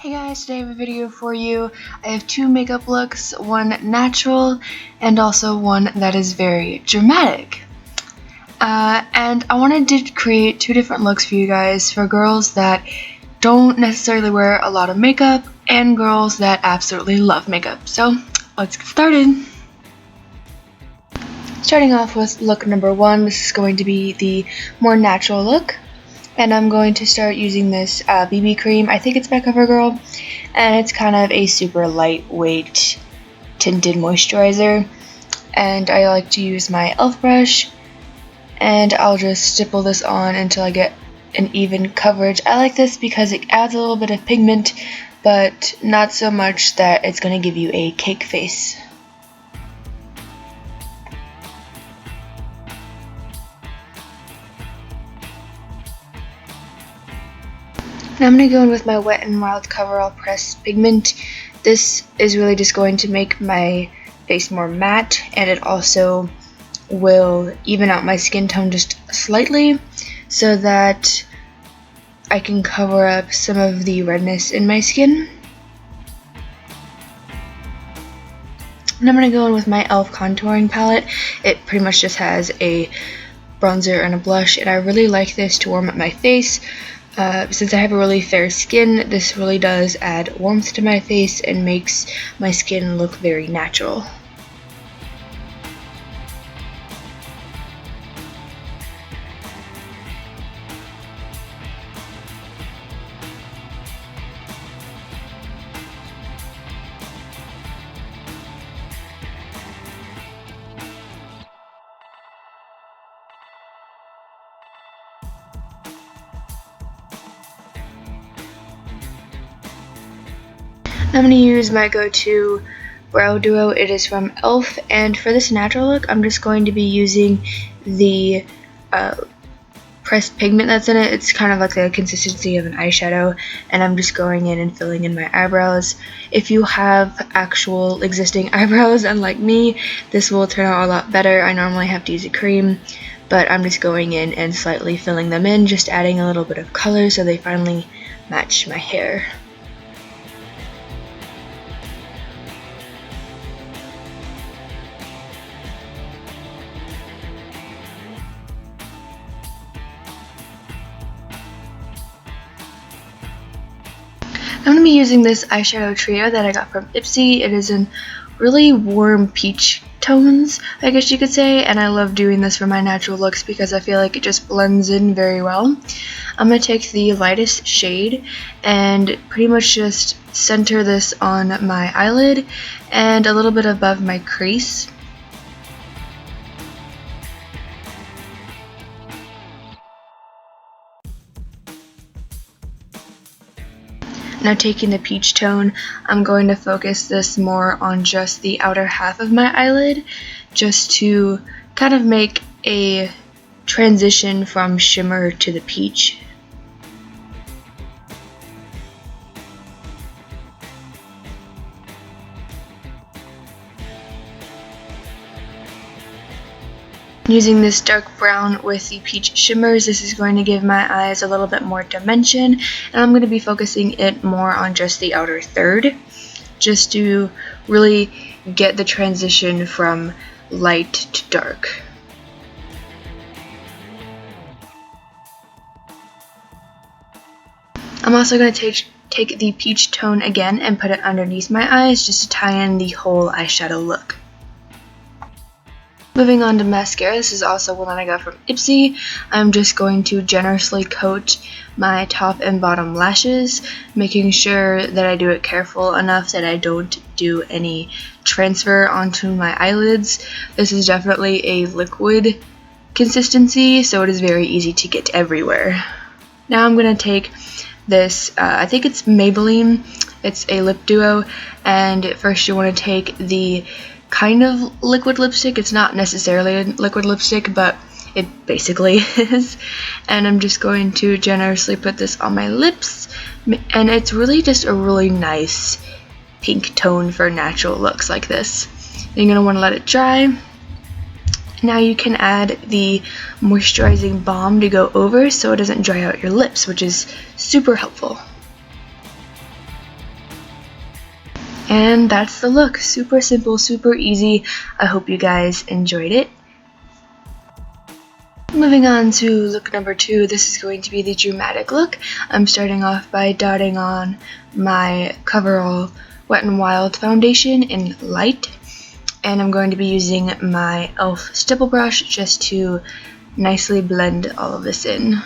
Hey guys, today I have a video for you. I have two makeup looks, one natural and also one that is very dramatic. And I wanted to create two different looks for you guys, for girls that don't necessarily wear a lot of makeup and girls that absolutely love makeup. So let's get started. Starting off with look number one, this is going to be the more natural look. And I'm going to start using this BB cream. I think it's by CoverGirl, and it's kind of a super lightweight tinted moisturizer. And I like to use my e.l.f. brush, and I'll just stipple this on until I get an even coverage. I like this because it adds a little bit of pigment, but not so much that it's going to give you a cake face. Now I'm going to go in with my Wet n Wild Coverall Pressed Pigment. This is really just going to make my face more matte, and it also will even out my skin tone just slightly so that I can cover up some of the redness in my skin. And I'm going to go in with my e.l.f. contouring palette. It pretty much just has a bronzer and a blush, and I really like this to warm up my face. Since I have a really fair skin, this really does add warmth to my face and makes my skin look very natural. I'm going to use my go-to brow duo. It is from e.l.f. and for this natural look I'm just going to be using the pressed pigment that's in it. It's kind of like the consistency of an eyeshadow, and I'm just going in and filling in my eyebrows. If you have actual existing eyebrows, unlike me, this will turn out a lot better. I normally have to use a cream, but I'm just going in and slightly filling them in, just adding a little bit of color so they finally match my hair. I'm going to be using this eyeshadow trio that I got from Ipsy. It is in really warm peach tones, I guess you could say, and I love doing this for my natural looks because I feel like it just blends in very well. I'm going to take the lightest shade and pretty much just center this on my eyelid and a little bit above my crease. Now taking the peach tone, I'm going to focus this more on just the outer half of my eyelid, just to kind of make a transition from shimmer to the peach. Using this dark brown with the peach shimmers, this is going to give my eyes a little bit more dimension, and I'm going to be focusing it more on just the outer third, just to really get the transition from light to dark. I'm also going to take the peach tone again and put it underneath my eyes just to tie in the whole eyeshadow look. Moving on to mascara, this is also one that I got from Ipsy. I'm just going to generously coat my top and bottom lashes, making sure that I do it careful enough that I don't do any transfer onto my eyelids. This is definitely a liquid consistency, so it is very easy to get everywhere. Now I'm going to take this, I think it's Maybelline, it's a lip duo, and first you want to take the kind of liquid lipstick. It's not necessarily a liquid lipstick, but it basically is. And I'm just going to generously put this on my lips, and it's really just a really nice pink tone for natural looks like this. You're going to want to let it dry. Now you can add the moisturizing balm to go over so it doesn't dry out your lips, which is super helpful. And that's the look. Super simple, super easy. I hope you guys enjoyed it. Moving on to look number 2, this is going to be the dramatic look. I'm starting off by dotting on my Coverall Wet n Wild foundation in light, and I'm going to be using my e.l.f. stipple brush just to nicely blend all of this in.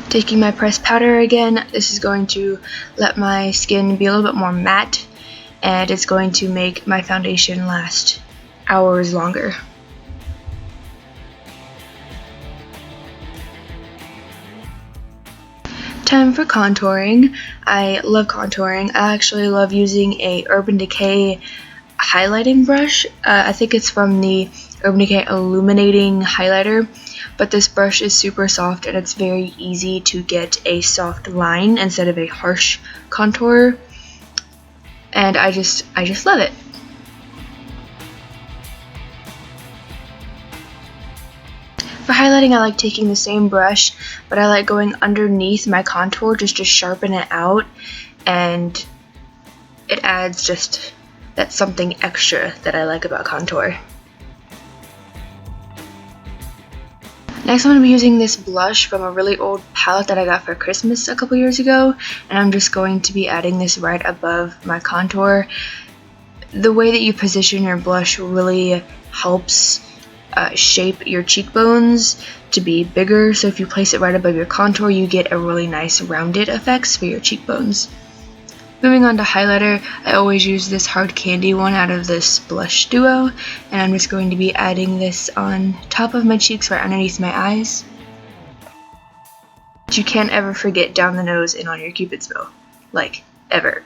Taking my pressed powder again, this is going to let my skin be a little bit more matte, and it's going to make my foundation last hours longer. Time for contouring. I love contouring. I actually love using a Urban Decay highlighting brush. I think it's from the Urban Decay Illuminating Highlighter, but this brush is super soft and it's very easy to get a soft line instead of a harsh contour, and I just love it. For highlighting, I like taking the same brush, but I like going underneath my contour just to sharpen it out, and it adds just that something extra that I like about contour. Next, I'm going to be using this blush from a really old palette that I got for Christmas a couple years ago, and I'm just going to be adding this right above my contour. The way that you position your blush really helps shape your cheekbones to be bigger, so if you place it right above your contour, you get a really nice rounded effects for your cheekbones. Moving on to highlighter, I always use this hard candy one out of this blush duo, and I'm just going to be adding this on top of my cheeks right underneath my eyes. But you can't ever forget down the nose and on your cupid's bow, like ever.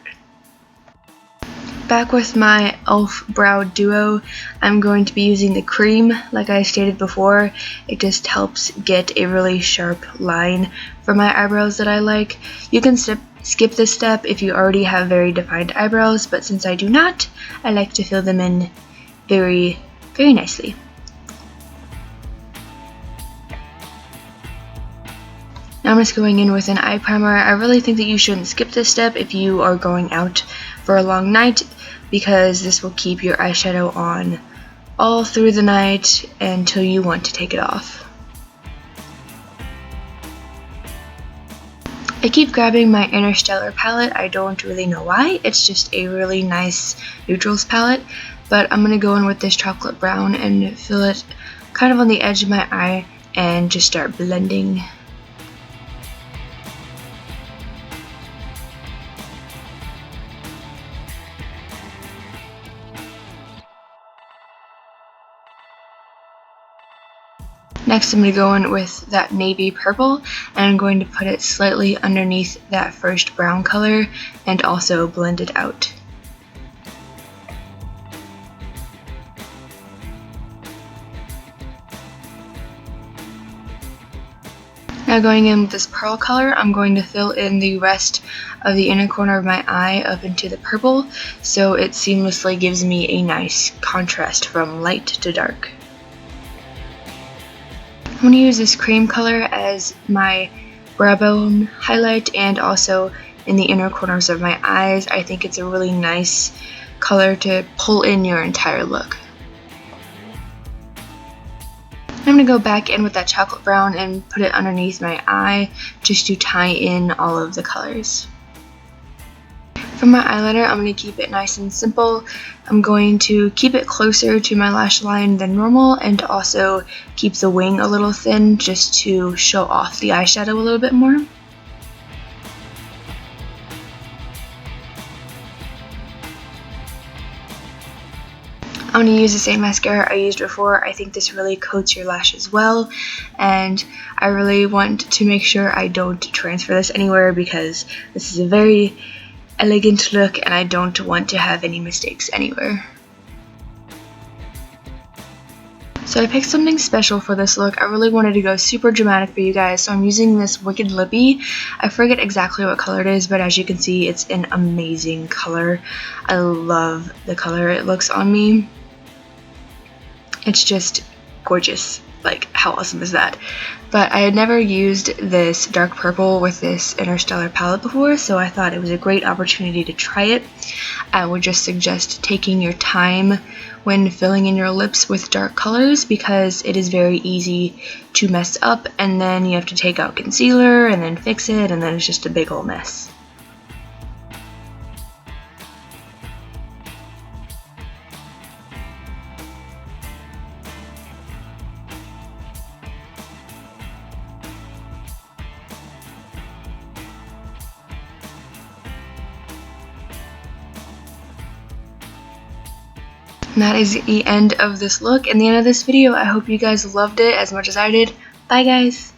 Back with my e.l.f. brow duo, I'm going to be using the cream. Like I stated before, it just helps get a really sharp line for my eyebrows that I like. You can skip this step if you already have very defined eyebrows, but since I do not, I like to fill them in very, very nicely. Now I'm just going in with an eye primer. I really think that you shouldn't skip this step if you are going out for a long night, because this will keep your eyeshadow on all through the night until you want to take it off. I keep grabbing my Interstellar palette. I don't really know why. It's just a really nice neutrals palette, but I'm going to go in with this chocolate brown and fill it kind of on the edge of my eye and just start blending. Next, I'm going to go in with that navy purple, and I'm going to put it slightly underneath that first brown color and also blend it out. Now going in with this pearl color, I'm going to fill in the rest of the inner corner of my eye up into the purple, so it seamlessly gives me a nice contrast from light to dark. I'm going to use this cream color as my brow bone highlight and also in the inner corners of my eyes. I think it's a really nice color to pull in your entire look. I'm going to go back in with that chocolate brown and put it underneath my eye just to tie in all of the colors. For my eyeliner, I'm going to keep it nice and simple. I'm going to keep it closer to my lash line than normal and also keep the wing a little thin just to show off the eyeshadow a little bit more. I'm going to use the same mascara I used before. I think this really coats your lashes well, and I really want to make sure I don't transfer this anywhere because this is a very elegant look and I don't want to have any mistakes anywhere. So I picked something special for this look. I really wanted to go super dramatic for you guys, so I'm using this Wicked Lippy. I forget exactly what color it is, but as you can see, it's an amazing color. I love the color it looks on me. It's just gorgeous. Like, how awesome is that? But I had never used this dark purple with this Interstellar palette before, so I thought it was a great opportunity to try it. I would just suggest taking your time when filling in your lips with dark colors, because it is very easy to mess up, and then you have to take out concealer and then fix it, and then it's just a big ol' mess. And that is the end of this look and the end of this video. I hope you guys loved it as much as I did. Bye guys!